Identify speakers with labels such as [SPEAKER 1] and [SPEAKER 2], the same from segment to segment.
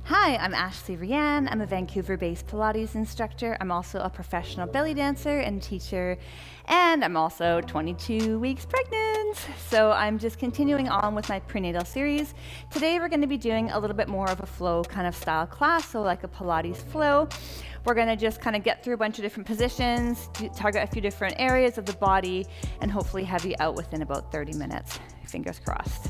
[SPEAKER 1] Hi, I'm Rhianne. I'm a Vancouver-based Pilates instructor. I'm also a professional belly dancer and teacher, and I'm also 22 weeks pregnant. So I'm just continuing on with my prenatal series. Today we're going to be doing a little bit more of a flow kind of style class, so like a Pilates flow. We're going to just kind of get through a bunch of different positions, target a few different areas of the body, and hopefully have you out within about 30 minutes. Fingers crossed.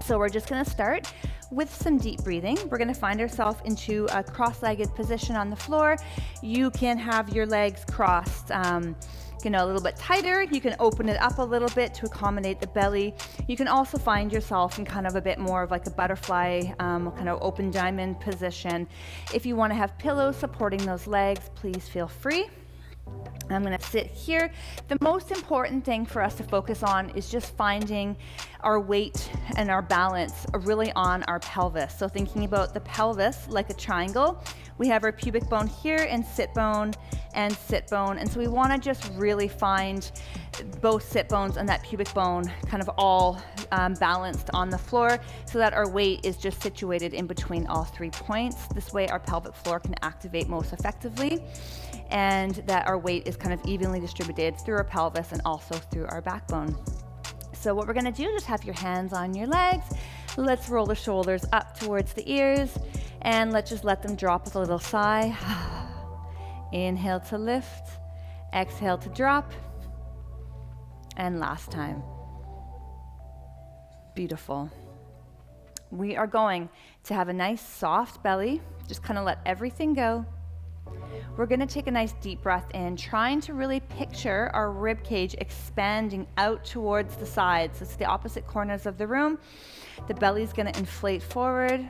[SPEAKER 1] So we're just going to start with some deep breathing. We're going to find ourselves into a cross-legged position on the floor. You can have your legs crossed, a little bit tighter. You can open it up a little bit to accommodate the belly. You can also find yourself in kind of a bit more of like a butterfly, kind of open diamond position. If you want to have pillows supporting those legs, please feel free. I'm going to sit here. The most important thing for us to focus on is just finding our weight and our balance really on our pelvis. So thinking about the pelvis like a triangle, we have our pubic bone here and sit bone. And so we want to just really find both sit bones and that pubic bone kind of all balanced on the floor so that our weight is just situated in between all 3 points. This way our pelvic floor can activate most effectively, and that our weight is kind of evenly distributed through our pelvis and also through our backbone. So what we're going to do is just have your hands on your legs. Let's roll the shoulders up towards the ears, and let's just let them drop with a little sigh. Inhale to lift, exhale to drop, and last time. Beautiful. We are going to have a nice soft belly. Just kind of let everything go. We're going to take a nice deep breath in, trying to really picture our rib cage expanding out towards the sides. It's the opposite corners of the room. The belly's going to inflate forward.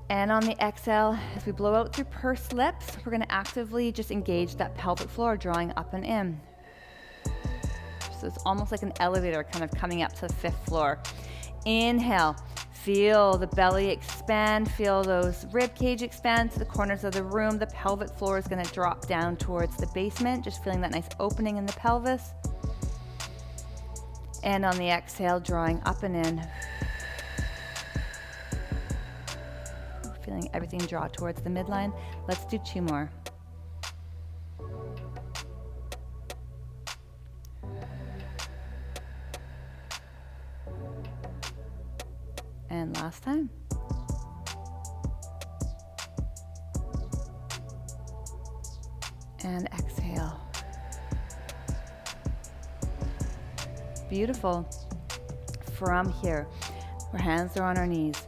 [SPEAKER 1] And on the exhale, as we blow out through pursed lips, we're going to actively just engage that pelvic floor, drawing up and in. So it's almost like an elevator kind of coming up to the 5th floor. Inhale. Feel the belly expand, feel those rib cage expand to the corners of the room. The pelvic floor is going to drop down towards the basement, just feeling that nice opening in the pelvis. And on the exhale, drawing up and in. Feeling everything draw towards the midline. Let's do 2 more. And last time. And exhale. Beautiful. From here, our hands are on our knees.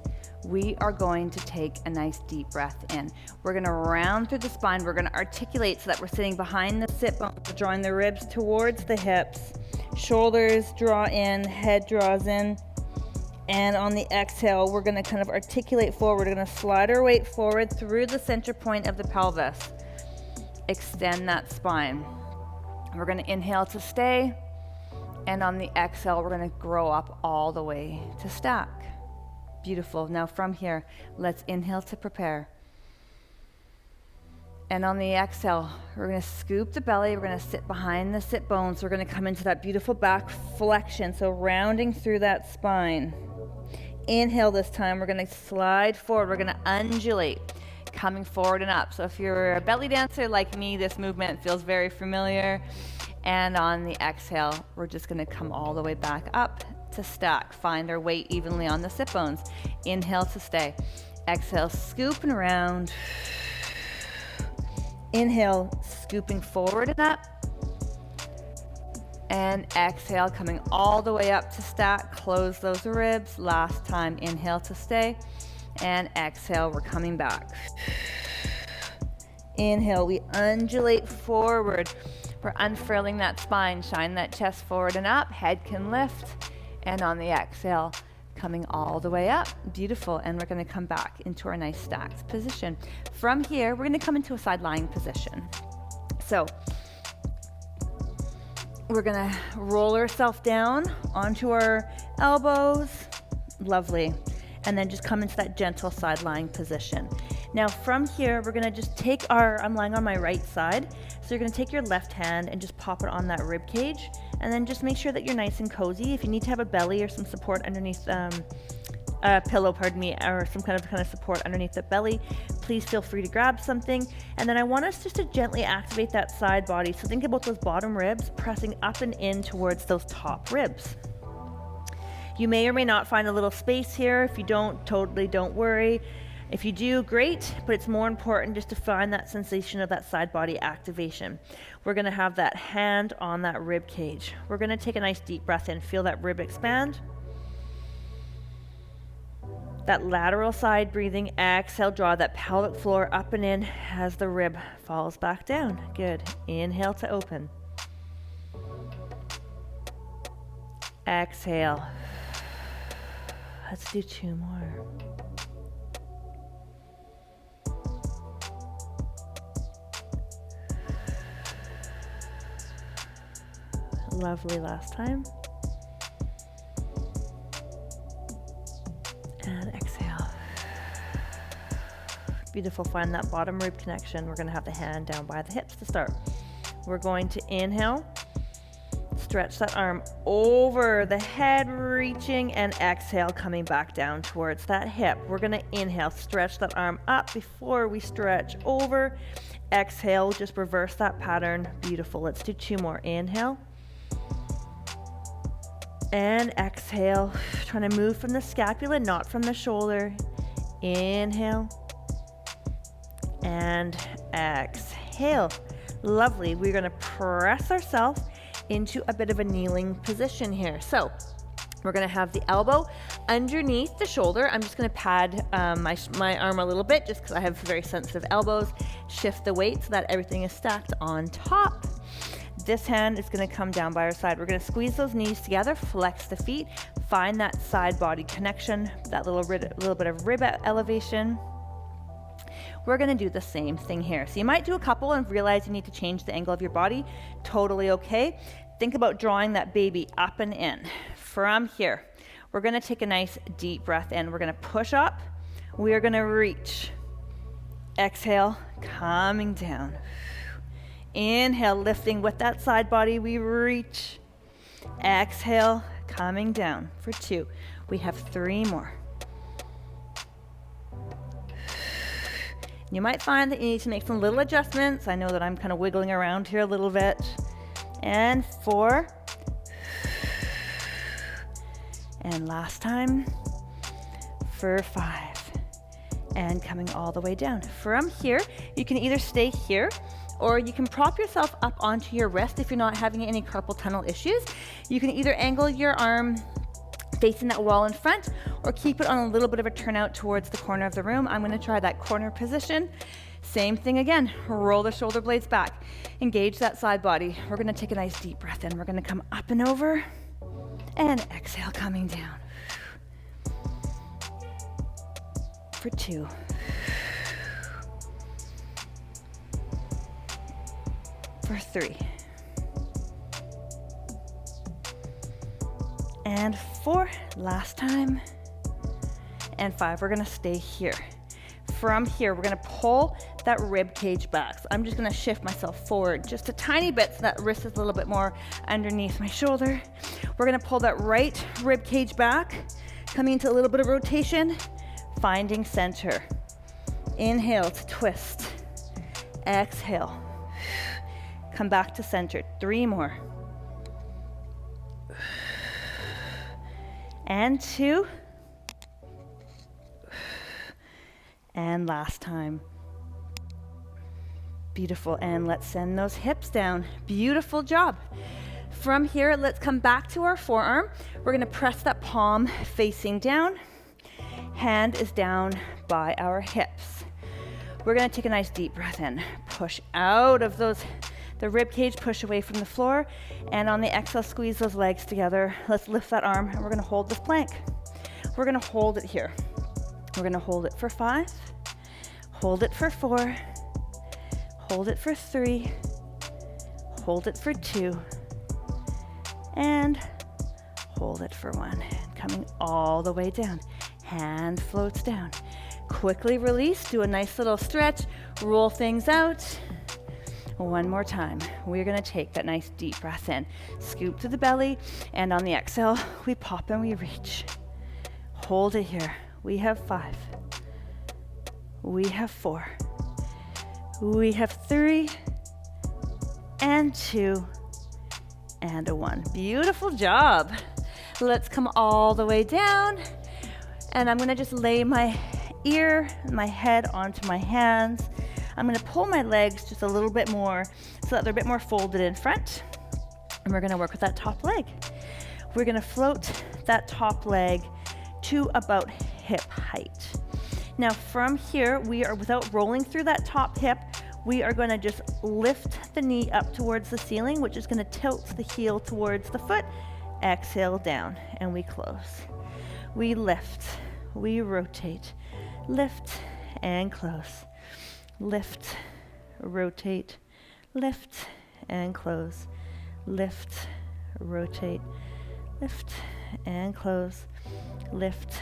[SPEAKER 1] We are going to take a nice deep breath in. We're going to round through the spine. We're going to articulate so that we're sitting behind the sit bones, drawing the ribs towards the hips. Shoulders draw in, head draws in. And on the exhale, we're going to kind of articulate forward. We're going to slide our weight forward through the center point of the pelvis. Extend that spine. We're going to inhale to stay. And on the exhale, we're going to grow up all the way to stack. Beautiful. Now from here, let's inhale to prepare. And on the exhale, we're going to scoop the belly. We're going to sit behind the sit bones. We're going to come into that beautiful back flexion. So rounding through that spine. Inhale this time. We're going to slide forward. We're going to undulate, coming forward and up. So if you're a belly dancer like me, this movement feels very familiar. And on the exhale, we're just going to come all the way back up to stack. Find our weight evenly on the sit bones. Inhale to stay. Exhale, scooping around. Inhale, scooping forward and up. And exhale, coming all the way up to stack. Close those ribs. Last time, inhale to stay. And exhale, we're coming back. Inhale, we undulate forward. We're unfurling that spine. Shine that chest forward and up. Head can lift. And on the exhale, coming all the way up. Beautiful. And we're going to come back into our nice stacked position. From here, we're going to come into a side lying position. So we're going to roll ourselves down onto our elbows. Lovely. And then just come into that gentle side lying position. Now from here, we're gonna just take I'm lying on my right side. So you're gonna take your left hand and just pop it on that rib cage. And then just make sure that you're nice and cozy. If you need to have a belly or some support underneath, a pillow, pardon me, or some kind of support underneath the belly, please feel free to grab something. And then I want us just to gently activate that side body. So think about those bottom ribs pressing up and in towards those top ribs. You may or may not find a little space here. If you don't, totally don't worry. If you do, great, but it's more important just to find that sensation of that side body activation. We're gonna have that hand on that rib cage. We're gonna take a nice deep breath in, feel that rib expand. That lateral side breathing, exhale, draw that pelvic floor up and in as the rib falls back down. Good, inhale to open. Exhale. Let's do 2 more. Lovely, last time. And exhale. Beautiful, find that bottom rib connection. We're gonna have the hand down by the hips to start. We're going to inhale, stretch that arm over the head, reaching, and exhale, coming back down towards that hip. We're gonna inhale, stretch that arm up before we stretch over. Exhale, just reverse that pattern. Beautiful, let's do 2 more. Inhale. And exhale, trying to move from the scapula, not from the shoulder. Inhale. And exhale. Lovely. We're going to press ourselves into a bit of a kneeling position here. So we're going to have the elbow underneath the shoulder. I'm just going to pad my arm a little bit just because I have very sensitive elbows. Shift the weight so that everything is stacked on top. This hand is going to come down by our side. We're going to squeeze those knees together, flex the feet, find that side body connection, that little bit of rib elevation. We're going to do the same thing here. So you might do a couple and realize you need to change the angle of your body. Totally okay. Think about drawing that baby up and in. From here, we're going to take a nice deep breath in. We're going to push up. We are going to reach. Exhale, coming down. Inhale, lifting with that side body, we reach. Exhale, coming down for 2. We have 3 more. You might find that you need to make some little adjustments. I know that I'm kind of wiggling around here a little bit. And 4. And last time for 5. And coming all the way down. From here, you can either stay here or you can prop yourself up onto your wrist if you're not having any carpal tunnel issues. You can either angle your arm facing that wall in front or keep it on a little bit of a turnout towards the corner of the room. I'm gonna try that corner position. Same thing again, roll the shoulder blades back. Engage that side body. We're gonna take a nice deep breath in. We're gonna come up and over and exhale, coming down. For 2. For 3. And 4, last time. And 5, we're gonna stay here. From here, we're gonna pull that rib cage back. So I'm just gonna shift myself forward just a tiny bit so that wrist is a little bit more underneath my shoulder. We're gonna pull that right rib cage back, coming into a little bit of rotation, finding center. Inhale to twist. Exhale. Come back to center. 3 more. And 2. And last time. Beautiful. And let's send those hips down. Beautiful job. From here, let's come back to our forearm. We're going to press that palm facing down. Hand is down by our hips. We're going to take a nice deep breath in. Push out of the rib cage, push away from the floor, and on the exhale, squeeze those legs together. Let's lift that arm, and we're gonna hold this plank. We're gonna hold it here. We're gonna hold it for 5, hold it for 4, hold it for 3, hold it for 2, and hold it for 1. And coming all the way down. Hand floats down. Quickly release, do a nice little stretch, roll things out. One more time. We're gonna take that nice deep breath in, scoop to the belly, and on the exhale, we pop and we reach. Hold it here. We have 5. We have 4. We have 3 and 2 and a 1. Beautiful job. Let's come all the way down, and I'm gonna just lay my head onto my hands. I'm gonna pull my legs just a little bit more so that they're a bit more folded in front, and we're gonna work with that top leg. We're gonna float that top leg to about hip height. Now from here, we are, without rolling through that top hip, we are gonna just lift the knee up towards the ceiling, which is gonna tilt the heel towards the foot. Exhale down, and we close. We lift, we rotate, lift and close. Lift, rotate, lift and close. Lift, rotate, lift and close. Lift,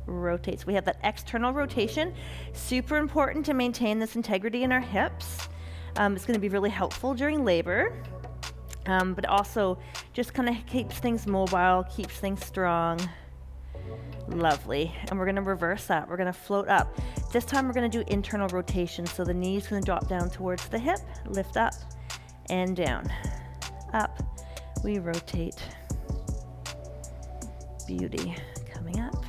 [SPEAKER 1] rotate. So we have that external rotation. Super important to maintain this integrity in our hips. It's going to be really helpful during labor, but also just kind of keeps things mobile, keeps things strong. Lovely. And we're going to reverse that. We're going to float up. This time we're going to do internal rotation. So the knee's going to drop down towards the hip, lift up and down. Up. We rotate. Beauty. Coming up.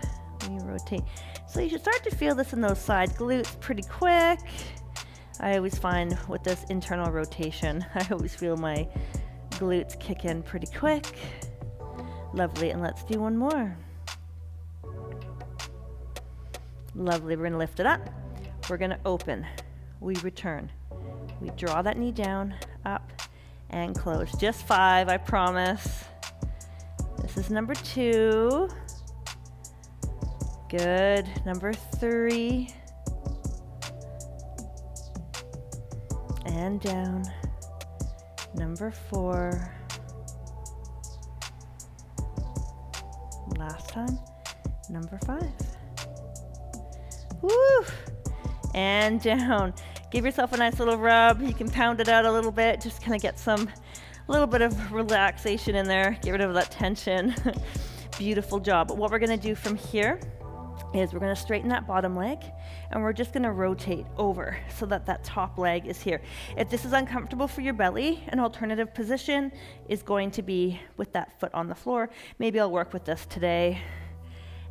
[SPEAKER 1] We rotate. So you should start to feel this in those side glutes pretty quick. I always find with this internal rotation, I always feel my glutes kick in pretty quick. Lovely. And let's do one more. Lovely. We're going to lift it up. We're going to open. We return. We draw that knee down, up, and close. Just 5, I promise. This is number 2. Good. Number 3. And down. Number 4. Last time. Number 5. Woo! And down. Give yourself a nice little rub. You can pound it out a little bit. Just kind of get a little bit of relaxation in there. Get rid of that tension. Beautiful job. But what we're going to do from here is we're going to straighten that bottom leg, and we're just going to rotate over so that that top leg is here. If this is uncomfortable for your belly, an alternative position is going to be with that foot on the floor. Maybe I'll work with this today.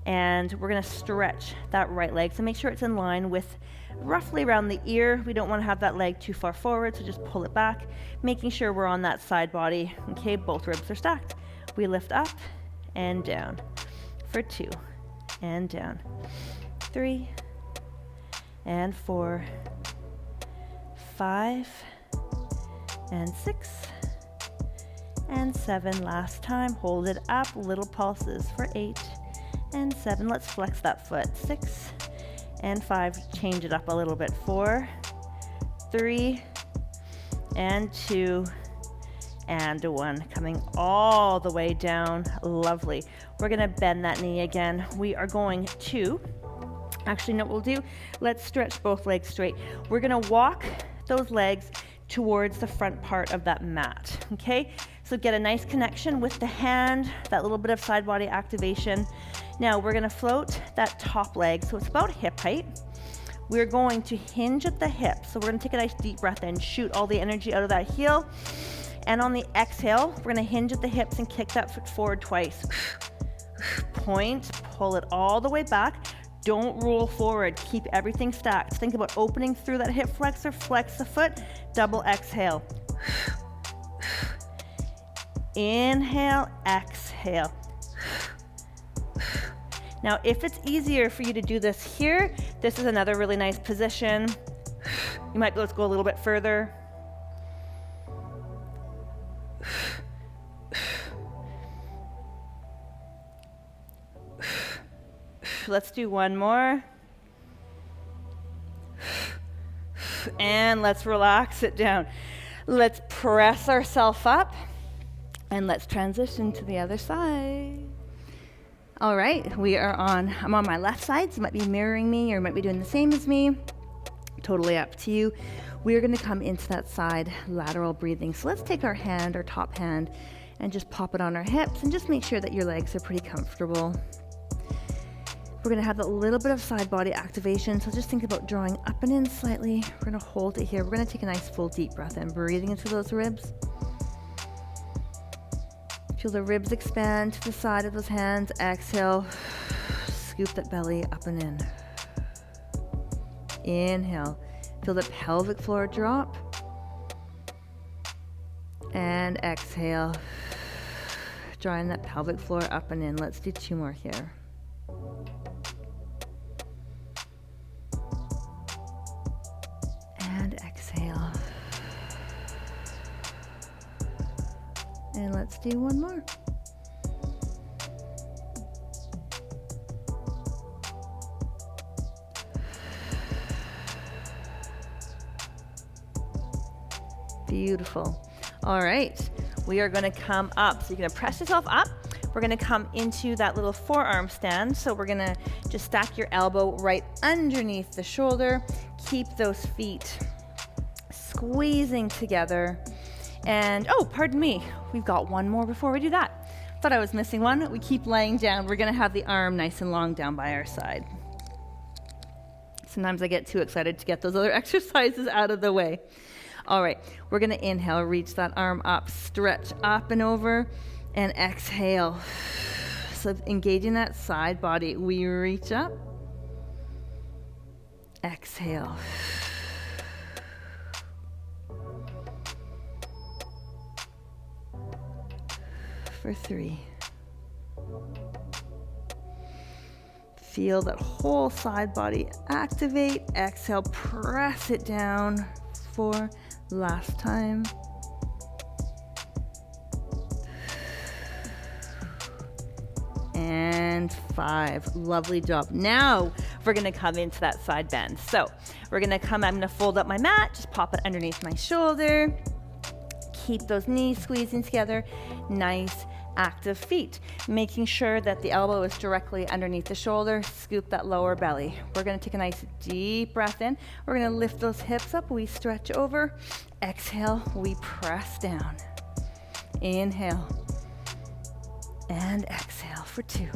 [SPEAKER 1] And we're going to stretch that right leg. So make sure it's in line with roughly around the ear. We don't want to have that leg too far forward, so just pull it back, making sure we're on that side body. Okay, both ribs are stacked. We lift up and down for 2, and down. 3, and 4, 5, and 6, and 7. Last time, hold it up, little pulses for 8, and 7. Let's flex that foot. 6 and 5. Change it up a little bit. 4, 3, and 2, and 1. Coming all the way down. Lovely. We're going to bend that knee again. We are going to, actually, no, we'll do, let's stretch both legs straight. We're going to walk those legs towards the front part of that mat. Okay? So get a nice connection with the hand, that little bit of side body activation. Now we're going to float that top leg, so it's about hip height. We're going to hinge at the hip. So we're going to take a nice deep breath in, shoot all the energy out of that heel. And on the exhale, we're going to hinge at the hips and kick that foot forward twice. Point, pull it all the way back. Don't roll forward. Keep everything stacked. Think about opening through that hip flexor, flex the foot, double exhale. Inhale, exhale. Now, if it's easier for you to do this here, this is another really nice position. You might be able to go a little bit further. Let's do one more. And let's relax it down. Let's press ourselves up. And let's transition to the other side. All right, I'm on my left side, so you might be mirroring me or you might be doing the same as me. Totally up to you. We're gonna come into that side lateral breathing. So let's take our top hand, and just pop it on our hips and just make sure that your legs are pretty comfortable. We're gonna have a little bit of side body activation, so just think about drawing up and in slightly. We're gonna hold it here. We're gonna take a nice full deep breath in, breathing into those ribs. Feel the ribs expand to the side of those hands. Exhale, scoop that belly up and in. Inhale, feel the pelvic floor drop. And exhale, drawing that pelvic floor up and in. Let's do 2 more here. And exhale. And let's do 1 more. Beautiful. All right, we are gonna come up. So you're gonna press yourself up. We're gonna come into that little forearm stand. So we're gonna just stack your elbow right underneath the shoulder. Keep those feet squeezing together. And, oh, pardon me, we've got 1 more before we do that. Thought I was missing one. We keep laying down. We're gonna have the arm nice and long down by our side. Sometimes I get too excited to get those other exercises out of the way. All right, we're gonna inhale, reach that arm up, stretch up and over, and exhale. So engaging that side body, we reach up, exhale. For 3. Feel that whole side body activate. Exhale, press it down. 4, last time. And 5, lovely job. Now we're gonna come into that side bend. So I'm gonna fold up my mat, just pop it underneath my shoulder. Keep those knees squeezing together, nice active feet. Making sure that the elbow is directly underneath the shoulder, scoop that lower belly. We're gonna take a nice deep breath in. We're gonna lift those hips up, we stretch over. Exhale, we press down. Inhale. And exhale for 2.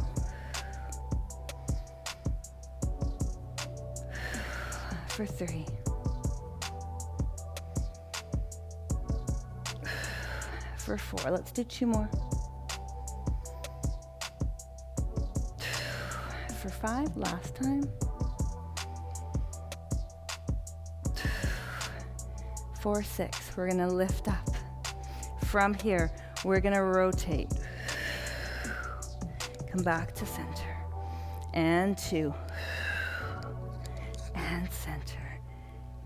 [SPEAKER 1] For 3. For 4, let's do 2 more. For 5, last time. For 6, we're gonna lift up. From here, we're gonna rotate. Come back to center. And 2. And center.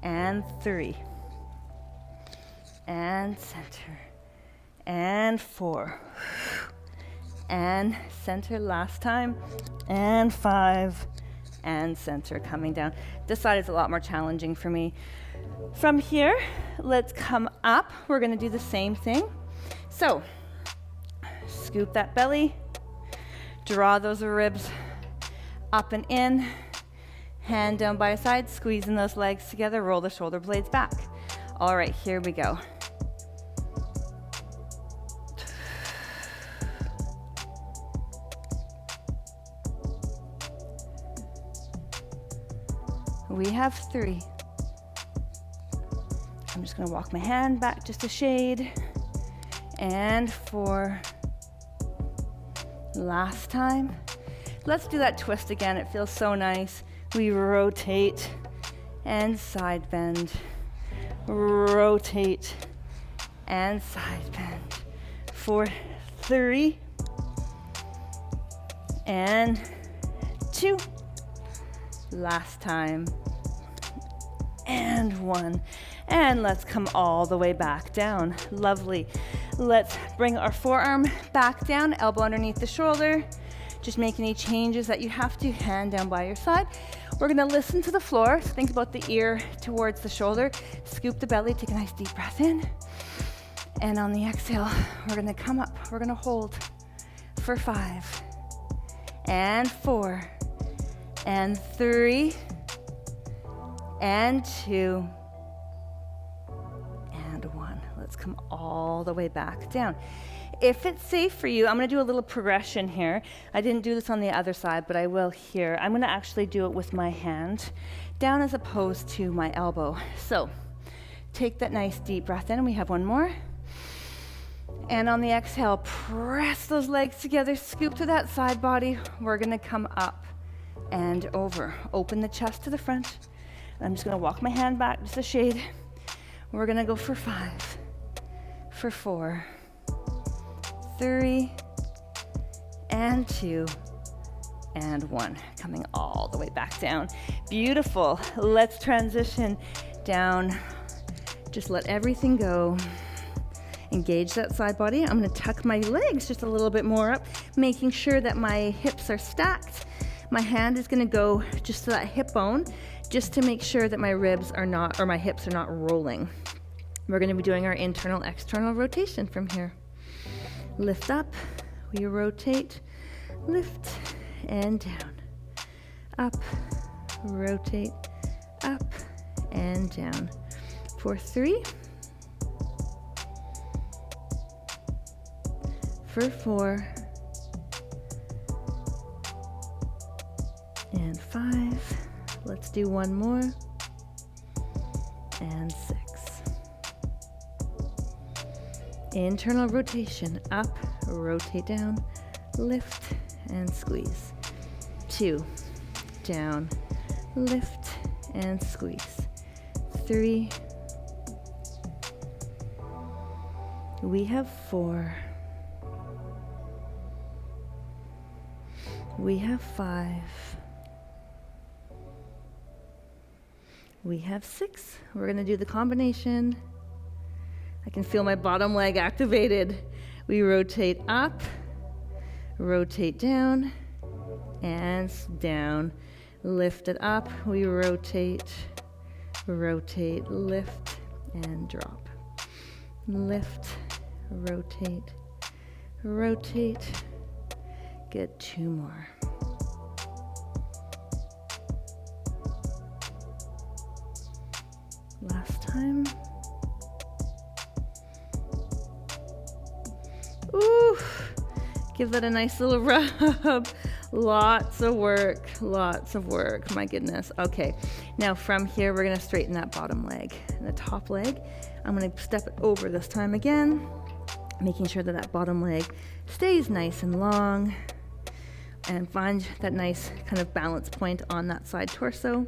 [SPEAKER 1] And 3. And center. And 4. And center last time. And 5. And center coming down. This side is a lot more challenging for me. From here, let's come up. We're gonna do the same thing. So, scoop that belly. Draw those ribs up and in. Hand down by your side, squeezing those legs together. Roll the shoulder blades back. All right, here we go. We have 3. I'm just gonna walk my hand back just a shade. And 4. Last time. Let's do that twist again. It feels so nice. We rotate and side bend. Rotate and side bend. For 3. And 2. Last time. And 1. And let's come all the way back down. Lovely. Let's bring our forearm back down, elbow underneath the shoulder. Just make any changes that you have to, hand down by your side. We're gonna listen to the floor. So think about the ear towards the shoulder. Scoop the belly, take a nice deep breath in. And on the exhale, we're gonna come up, we're gonna hold for 5. and 4, and 3, and 2, and 1. Let's come all the way back down. If it's safe for you, I'm going to do a little progression here. I didn't do this on the other side, but I will here. I'm going to actually do it with my hand down as opposed to my elbow. So take that nice deep breath in. We have one more. And on the exhale, press those legs together, scoop to that side body. We're going to come up and over. Open the chest to the front. I'm just going to walk my hand back just a shade. We're going to go for 5, for 4, 3, and 2, and 1. Coming all the way back down. Beautiful. Let's transition down. Just let everything go. Engage that side body. I'm going to tuck my legs just a little bit more up, making sure that my hips are stacked. My hand is going to go just to that hip bone, just to make sure that my ribs are not, or my hips are not rolling. We're going to be doing our internal, external rotation from here. Lift up, we rotate, lift, and down. Up, rotate, up, and down. For 3, for 4, and 5. Let's do one more, and 6. Internal rotation, up, rotate down, lift, and squeeze. 2, down, lift, and squeeze. 3, we have 4, we have 5, we have 6. We're going to do the combination. I can feel my bottom leg activated. We rotate up, rotate down, and down. Lift it up. We rotate, rotate, lift, and drop. Lift, rotate, rotate. Good. 2 more. Last time. Ooh, give that a nice little rub. Lots of work, my goodness. Okay, now from here, we're gonna straighten that bottom leg. And the top leg, I'm gonna step it over this time again, making sure that that bottom leg stays nice and long, and find that nice kind of balance point on that side torso.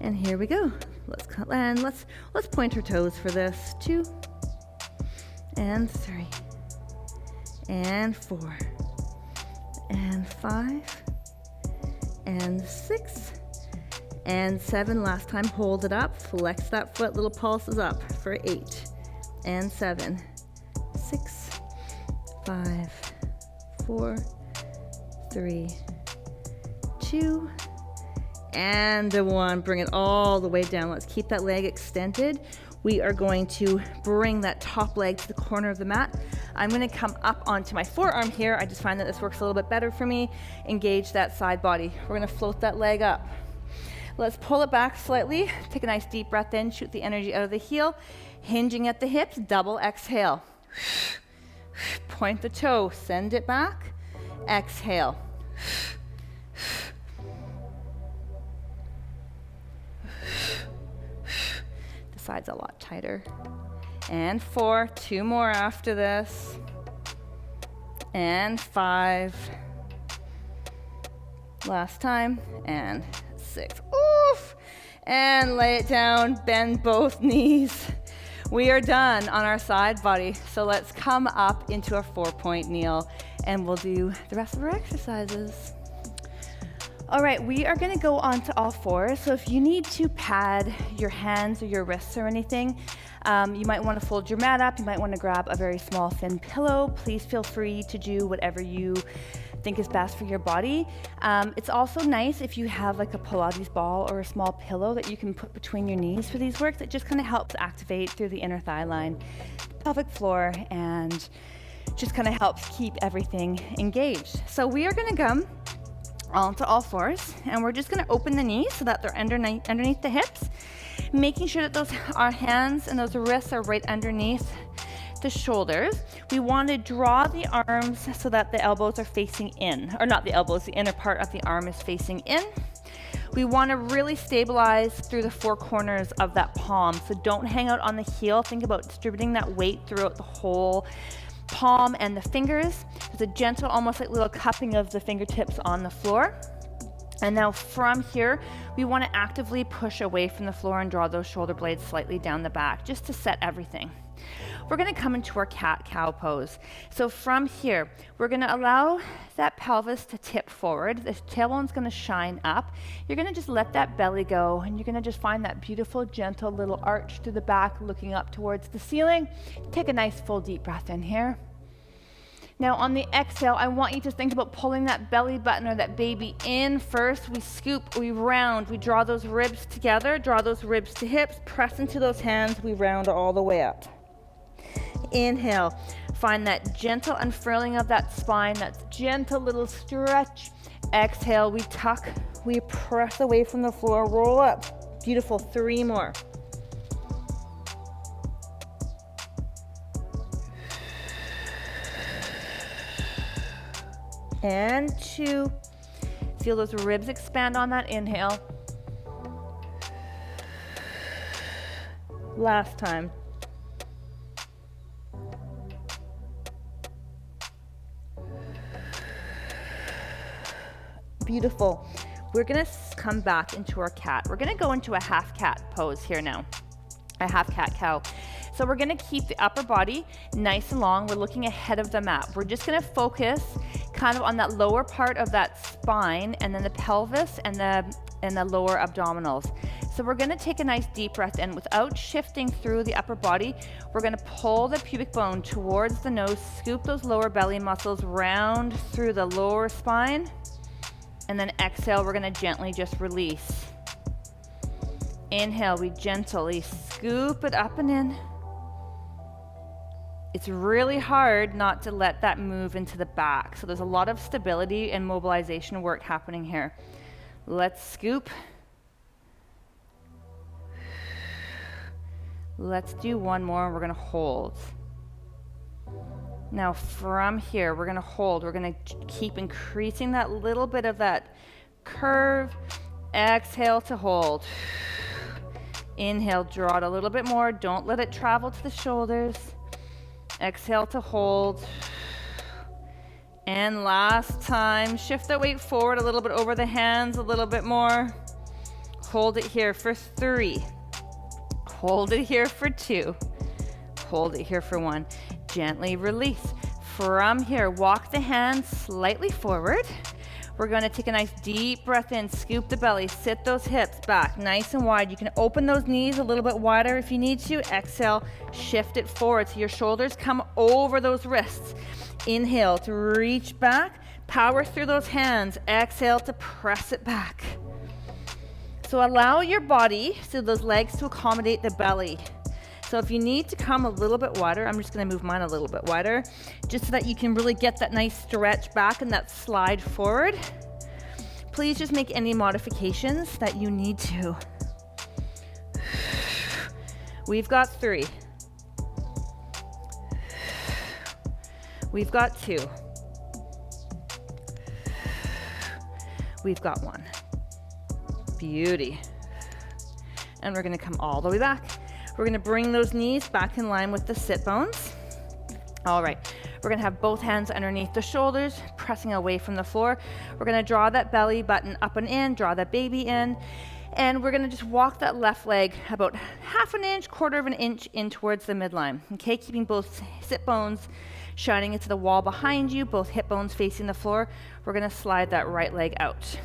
[SPEAKER 1] And here we go. Let's point our toes for this. 2, and 3, and 4, and 5, and 6, and 7. Last time, hold it up, flex that foot, little pulses up for 8, and 7, 6, 5, 4, 3, 2, and 1. Bring it all the way down. Let's keep that leg extended. We are going to bring that top leg to the corner of the mat. I'm going to come up onto my forearm here. I just find that this works a little bit better for me. Engage that side body. We're going to float that leg up. Let's pull it back slightly. Take a nice deep breath in. Shoot the energy out of the heel. Hinging at the hips. Double exhale. Point the toe. Send it back. Exhale. The side's a lot tighter. And 4, 2 more after this. And 5. Last time. And 6. Oof! And lay it down, bend both knees. We are done on our side body. So let's come up into a 4-point kneel and we'll do the rest of our exercises. All right, we are gonna go on to all fours. So if you need to pad your hands or your wrists or anything, you might wanna fold your mat up. You might wanna grab a very small thin pillow. Please feel free to do whatever you think is best for your body. It's also nice if you have like a Pilates ball or a small pillow that you can put between your knees for these works. It just kind of helps activate through the inner thigh line, pelvic floor, and just kind of helps keep everything engaged. So we are gonna come onto all fours, and we're just gonna open the knees so that they're underneath the hips, making sure that our hands and those wrists are right underneath the shoulders. We want to draw the arms so that the elbows are facing in, or not the elbows, the inner part of the arm is facing in. We want to really stabilize through the four corners of that palm, so don't hang out on the heel. Think about distributing that weight throughout the whole palm and the fingers. There's a gentle, almost like little cupping of the fingertips on the floor. And now from here, we want to actively push away from the floor and draw those shoulder blades slightly down the back, just to set everything. We're going to come into our cat-cow pose. So from here, we're going to allow that pelvis to tip forward. The tailbone's going to shine up. You're going to just let that belly go, and you're going to just find that beautiful, gentle little arch to the back, looking up towards the ceiling. Take a nice full deep breath in here. Now on the exhale, I want you to think about pulling that belly button or that baby in first. We scoop, we round, we draw those ribs together, draw those ribs to hips, press into those hands, we round all the way up. Inhale, find that gentle unfurling of that spine, that gentle little stretch. Exhale, we tuck, we press away from the floor, roll up. Beautiful, 3 more. And 2. Feel those ribs expand on that inhale. Last time. Beautiful. We're gonna come back into our cat. We're gonna go into a half cat pose here now. A half cat cow. So we're gonna keep the upper body nice and long. We're looking ahead of the mat. We're just gonna focus kind of on that lower part of that spine, and then the pelvis and the lower abdominals. So we're gonna take a nice deep breath in without shifting through the upper body. We're gonna pull the pubic bone towards the nose, scoop those lower belly muscles round through the lower spine, and then exhale, we're gonna gently just release. Inhale, we gently scoop it up and in. It's really hard not to let that move into the back. So there's a lot of stability and mobilization work happening here. Let's scoop. Let's do one more, and we're gonna hold. Now from here, we're gonna hold. We're gonna keep increasing that little bit of that curve. Exhale to hold. Inhale, draw it a little bit more. Don't let it travel to the shoulders. Exhale to hold. And last time, shift the weight forward a little bit over the hands, a little bit more. Hold it here for 3. Hold it here for 2. Hold it here for 1. Gently release. From here, walk the hands slightly forward. We're going to take a nice deep breath in, scoop the belly, sit those hips back nice and wide. You can open those knees a little bit wider if you need to. Exhale, shift it forward so your shoulders come over those wrists. Inhale to reach back, power through those hands. Exhale to press it back. So allow your body, so those legs, to accommodate the belly. So if you need to come a little bit wider, I'm just gonna move mine a little bit wider, just so that you can really get that nice stretch back and that slide forward. Please just make any modifications that you need to. We've got 3. We've got 2. We've got 1. Beauty. And we're gonna come all the way back. We're gonna bring those knees back in line with the sit bones. All right, we're gonna have both hands underneath the shoulders, pressing away from the floor. We're gonna draw that belly button up and in, draw that baby in, and we're gonna just walk that left leg about 1/2 inch, 1/4 inch in towards the midline. Okay, keeping both sit bones shining into the wall behind you, both hip bones facing the floor. We're gonna slide that right leg out.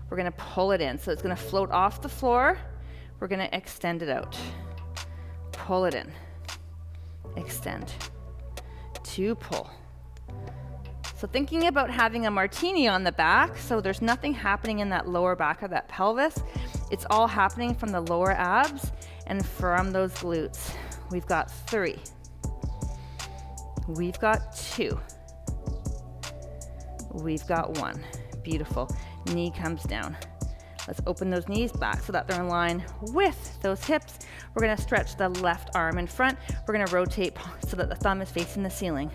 [SPEAKER 1] We're gonna pull it in, so it's gonna float off the floor. We're gonna extend it out. Pull it in, extend, 2 pull. So thinking about having a martini on the back, so there's nothing happening in that lower back of that pelvis. It's all happening from the lower abs and from those glutes. We've got 3. We've got 2. We've got 1. Beautiful. knee comes down. Let's open those knees back so that they're in line with those hips. We're gonna stretch the left arm in front. We're gonna rotate so that the thumb is facing the ceiling.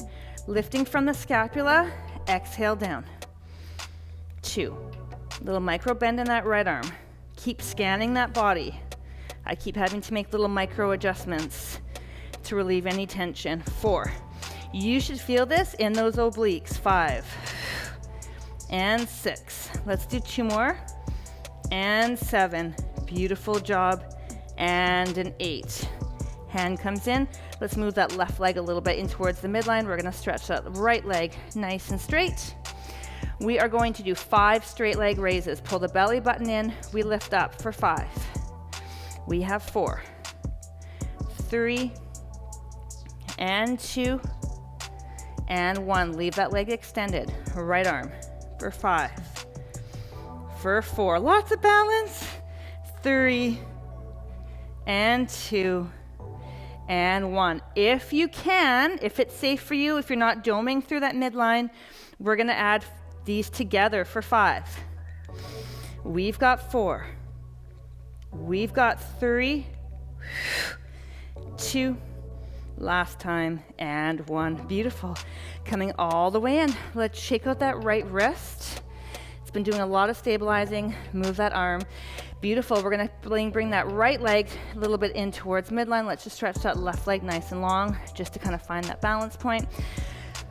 [SPEAKER 1] Lifting from the scapula, exhale down. 2. Little micro bend in that right arm. Keep scanning that body. I keep having to make little micro adjustments to relieve any tension. 4. You should feel this in those obliques. 5. And 6. Let's do 2 more. And 7. Beautiful job. And an 8. Hand comes in. Let's move that left leg a little bit in towards the midline. We're going to stretch that right leg nice and straight. We are going to do 5 straight leg raises. Pull the belly button in. We lift up for 5. We have 4, 3, and 2, and 1. Leave that leg extended. Right arm for 5, for 4. Lots of balance. 3, and 2, and 1. If you can, if it's safe for you, if you're not doming through that midline, we're going to add these together for 5. We've got 4. We've got 3, 2, last time, and 1. Beautiful. Coming all the way in. Let's shake out that right wrist. It's been doing a lot of stabilizing. Move that arm. Beautiful. We're going to bring that right leg a little bit in towards midline. Let's just stretch that left leg nice and long just to kind of find that balance point.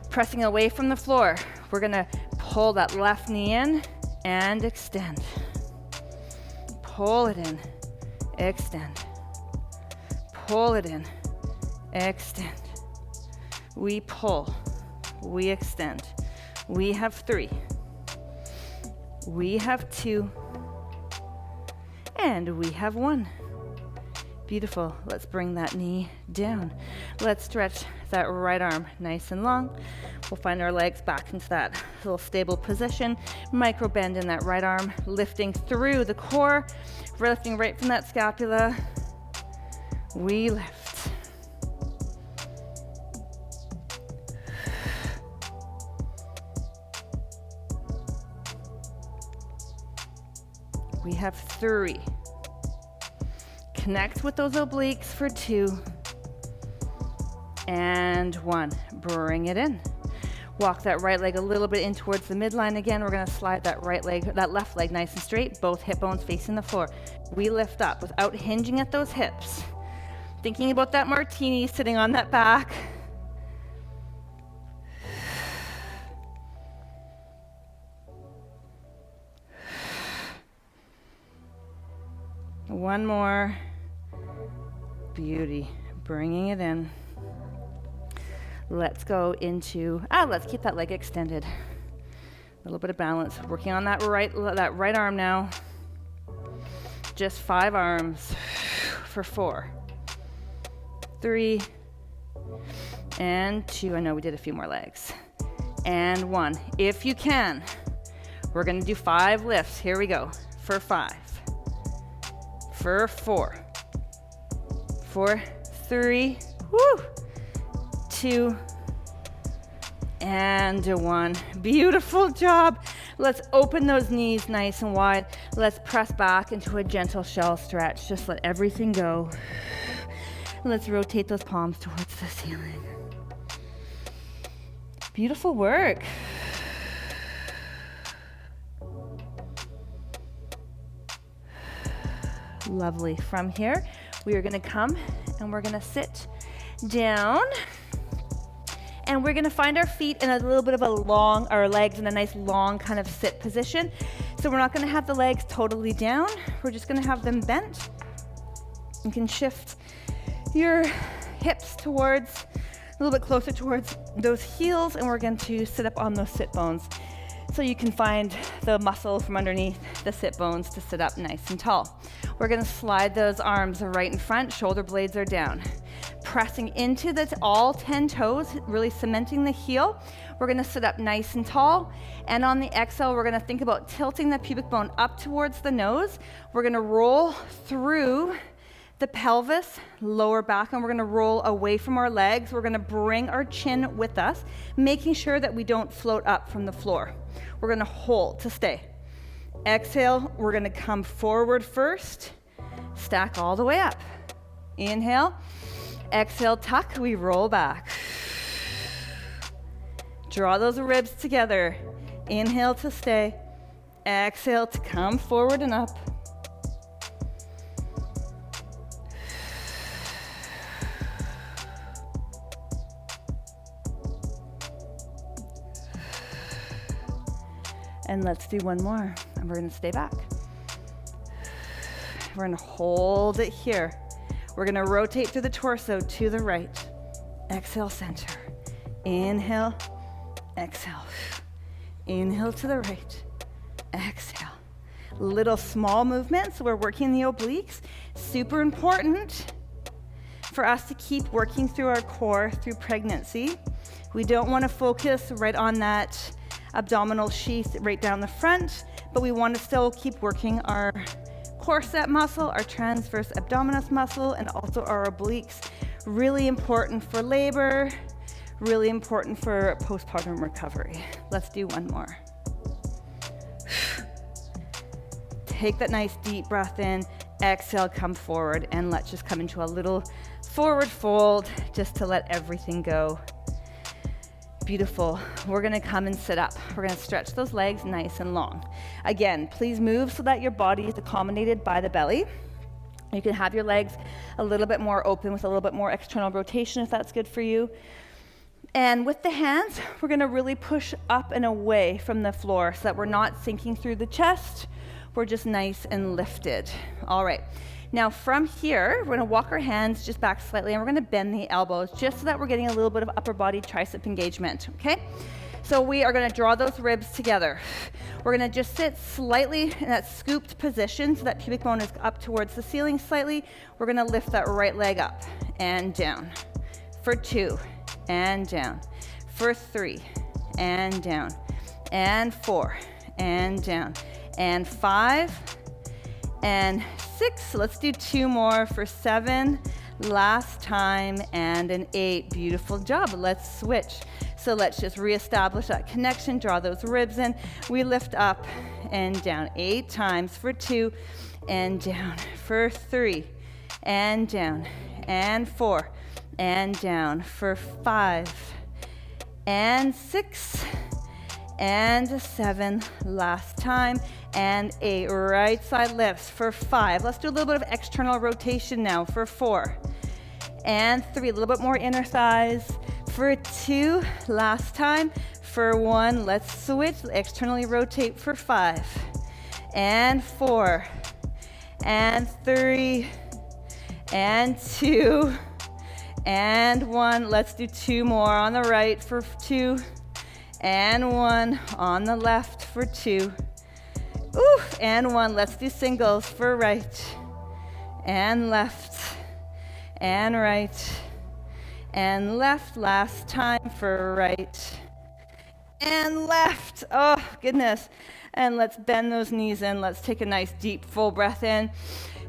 [SPEAKER 1] Pressing away from the floor. We're going to pull that left knee in and extend. Pull it in, extend. Pull it in, extend. We pull, we extend. We have 3. We have 2. And we have 1. Beautiful. Let's bring that knee down. Let's stretch that right arm nice and long. We'll find our legs back into that little stable position. Micro bend in that right arm, lifting through the core, lifting right from that scapula. We lift. We have 3. Connect with those obliques for 2. And 1. Bring it in. Walk that right leg a little bit in towards the midline again. We're going to slide that left leg nice and straight, both hip bones facing the floor. We lift up without hinging at those hips. Thinking about that martini sitting on that back. One more. Beauty. Bringing it in. Let's go into, let's keep that leg extended. A little bit of balance. Working on that right arm now. Just 5 arms for 4, 3, and 2. I know we did a few more legs. And 1. If you can, we're going to do 5 lifts. Here we go. For 5, for 4, for 3, 2, and 1. Beautiful job. Let's open those knees nice and wide. Let's press back into a gentle shell stretch. Just let everything go. Let's rotate those palms towards the ceiling. Beautiful work. Lovely. From here, we are going to come and we're going to sit down. And we're gonna find our feet in a little bit of our legs in a nice long kind of sit position. So we're not gonna have the legs totally down. We're just gonna have them bent. You can shift your hips towards, a little bit closer towards those heels, and we're going to sit up on those sit bones. So you can find the muscle from underneath the sit bones to sit up nice and tall. We're gonna slide those arms right in front, shoulder blades are down. Pressing into all 10 toes, really cementing the heel. We're gonna sit up nice and tall. And on the exhale, we're gonna think about tilting the pubic bone up towards the nose. We're gonna roll through the pelvis, lower back, and we're gonna roll away from our legs. We're gonna bring our chin with us, making sure that we don't float up from the floor. We're gonna hold to stay. Exhale, we're gonna come forward first, stack all the way up. Inhale, exhale, tuck, we roll back. Draw those ribs together. Inhale to stay. Exhale to come forward and up. And let's do one more, and we're gonna stay back. We're gonna hold it here. We're gonna rotate through the torso to the right. Exhale, center. Inhale, exhale. Inhale to the right, exhale. Little small movements, so we're working the obliques. Super important for us to keep working through our core through pregnancy. We don't wanna focus right on that abdominal sheath right down the front, but we want to still keep working our corset muscle, our transverse abdominis muscle, and also our obliques. Really important for labor, really important for postpartum recovery. Let's do one more. Take that nice deep breath in, exhale, come forward, and let's just come into a little forward fold just to let everything go. Beautiful. We're gonna come and sit up. We're gonna stretch those legs nice and long. Again, please move so that your body is accommodated by the belly. You can have your legs a little bit more open with a little bit more external rotation if that's good for you. And with the hands, we're gonna really push up and away from the floor so that we're not sinking through the chest. We're just nice and lifted. All right. Now from here, we're gonna walk our hands just back slightly and we're gonna bend the elbows just so that we're getting a little bit of upper body tricep engagement, okay? So we are gonna draw those ribs together. We're gonna just sit slightly in that scooped position so that pubic bone is up towards the ceiling slightly. We're gonna lift that right leg up and down. For 2, and down. For 3, and down. And 4, and down. And 5, and 6, let's do 2 more for 7, last time, and an 8. Beautiful job. Let's switch. So let's just reestablish that connection, draw those ribs in. We lift up and down 8 times for 2, and down for 3, and down, and 4, and down for 5, and 6, and 7, last time, and 8. Right side lifts for 5. Let's do a little bit of external rotation now for 4, and 3, a little bit more inner thighs for 2, last time, for 1, let's switch, externally rotate for 5, and 4, and 3, and 2, and 1. Let's do 2 more on the right for 2, and 1 on the left for 2. Ooh, and 1. Let's do singles for right, and left, and right, and left. Last time for right, and left. Oh, goodness. And let's bend those knees in. Let's take a nice deep full breath in.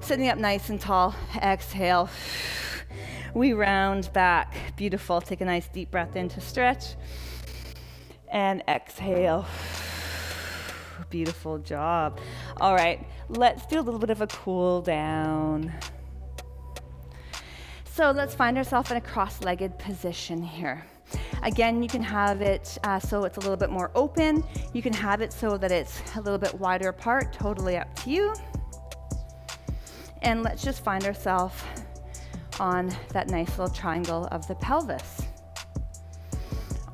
[SPEAKER 1] Sitting up nice and tall. Exhale. We round back. Beautiful. Take a nice deep breath in to stretch. And exhale. Beautiful job. All right, let's do a little bit of a cool down. So let's find ourselves in a cross-legged position here. Again, you can have it so it's a little bit more open. You can have it so that it's a little bit wider apart, totally up to you. And let's just find ourselves on that nice little triangle of the pelvis.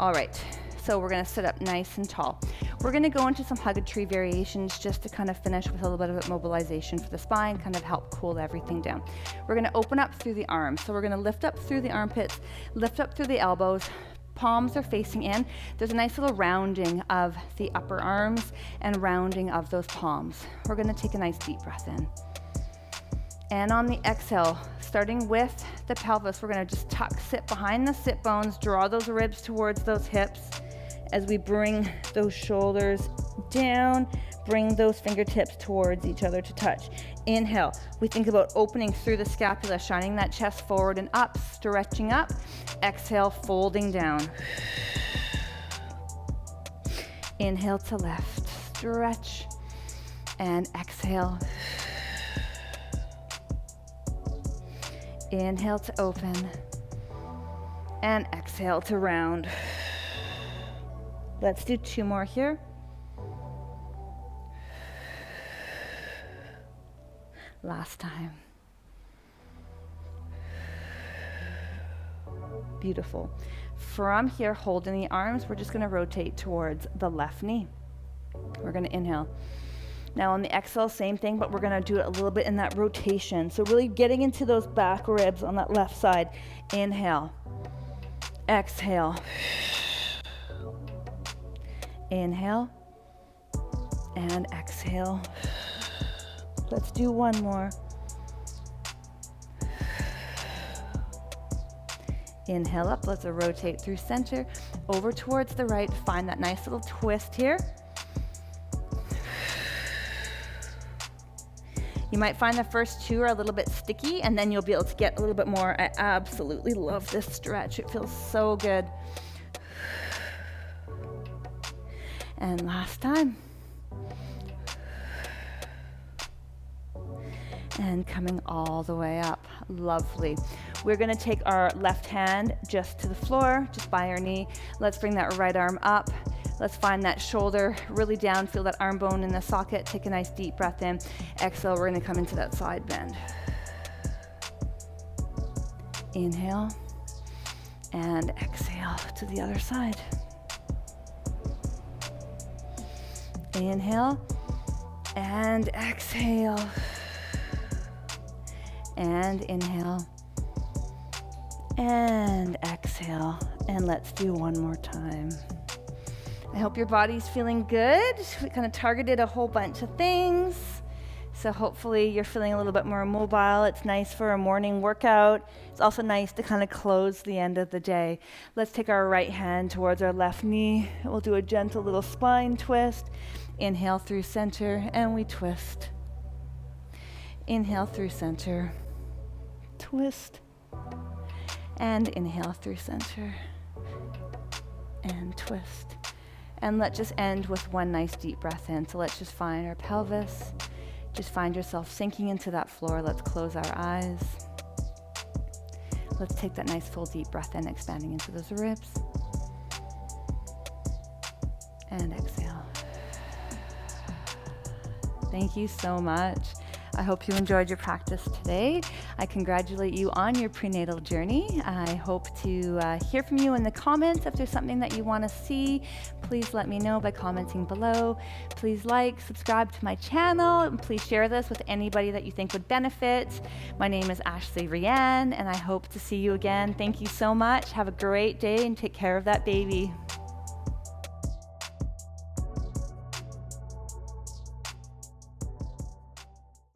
[SPEAKER 1] All right, so we're gonna sit up nice and tall. We're gonna go into some hug a tree variations just to kind of finish with a little bit of mobilization for the spine, kind of help cool everything down. We're gonna open up through the arms. So we're gonna lift up through the armpits, lift up through the elbows, palms are facing in. There's a nice little rounding of the upper arms and rounding of those palms. We're gonna take a nice deep breath in. And on the exhale, starting with the pelvis, we're gonna just tuck, sit behind the sit bones, draw those ribs towards those hips as we bring those shoulders down, bring those fingertips towards each other to touch. Inhale, we think about opening through the scapula, shining that chest forward and up, stretching up. Exhale, folding down. Inhale to left, stretch. and exhale. Inhale to open and exhale to round. Let's do 2 more here. Last time. Beautiful. From here, holding the arms, we're just going to rotate towards the left knee. We're going to inhale. Now on the exhale, same thing, but we're going to do it a little bit in that rotation. So really getting into those back ribs on that left side. Inhale. Exhale. Inhale. And exhale. Let's do 1 more. Inhale up, let's rotate through center, over towards the right, find that nice little twist here. You might find the first 2 are a little bit sticky, and then you'll be able to get a little bit more. I absolutely love this stretch, it feels so good. And last time. And coming all the way up. Lovely. We're going to take our left hand just to the floor, just by our knee. Let's bring that right arm up. Let's find that shoulder really down. Feel that arm bone in the socket. Take a nice deep breath in. Exhale, we're going to come into that side bend. Inhale and exhale to the other side. Inhale and exhale. And inhale and exhale, and let's do 1 more time. I hope your body's feeling good. We kind of targeted a whole bunch of things, so hopefully you're feeling a little bit more mobile. It's nice for a morning workout. It's also nice to kind of close the end of the day. Let's take our right hand towards our left knee. We'll do a gentle little spine twist. Inhale through center, and we twist. Inhale through center. Twist, and inhale through center, and twist. And let's just end with 1 nice deep breath in. So let's just find our pelvis. Just find yourself sinking into that floor. Let's close our eyes. Let's take that nice full deep breath in, expanding into those ribs. And exhale. Thank you so much. I hope you enjoyed your practice today. I congratulate you on your prenatal journey. I hope to hear from you in the comments. If there's something that you want to see, please let me know by commenting below. Please like, subscribe to my channel, and please share this with anybody that you think would benefit. My name is Ashley Rhianne, and I hope to see you again. Thank you so much. Have a great day and take care of that baby.